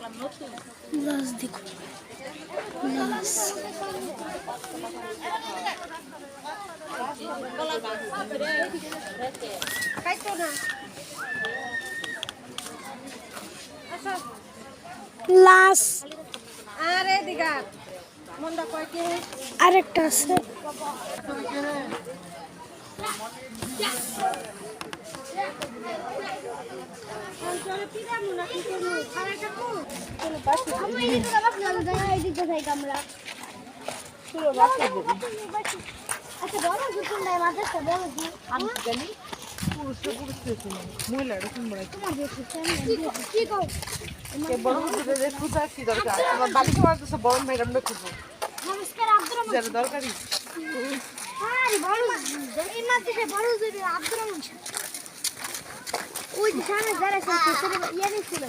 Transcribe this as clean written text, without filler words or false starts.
লাশ দেখো লাশ লাশ আরে দিগা মন্ডা কয় কি আরেকটা আছে চলে পিরা মুনা কি করব খারাটা কো আমরা এদিকে যাবাস না যাই এদিকে যাই আমরা পুরো বাচ্চা দেব আচ্ছা বড় দুটো নাই মাঝে বড় কি আমি জানি পুরুষ কিছু মহিলারা কোন বড় তোমার বেশি কি কও কে বড় দুটো খুঁজা কি দরকার আমার বালিশ মারতেছে বড় ম্যাডাম না খুঁজো নমস্কার আব্দুর রহমান যারা দরকারি আরে বড় এই মাঝে বড় জুরি আব্দুর রহমান ওই যে সামনে যারা ছিল ইয়ে ছিল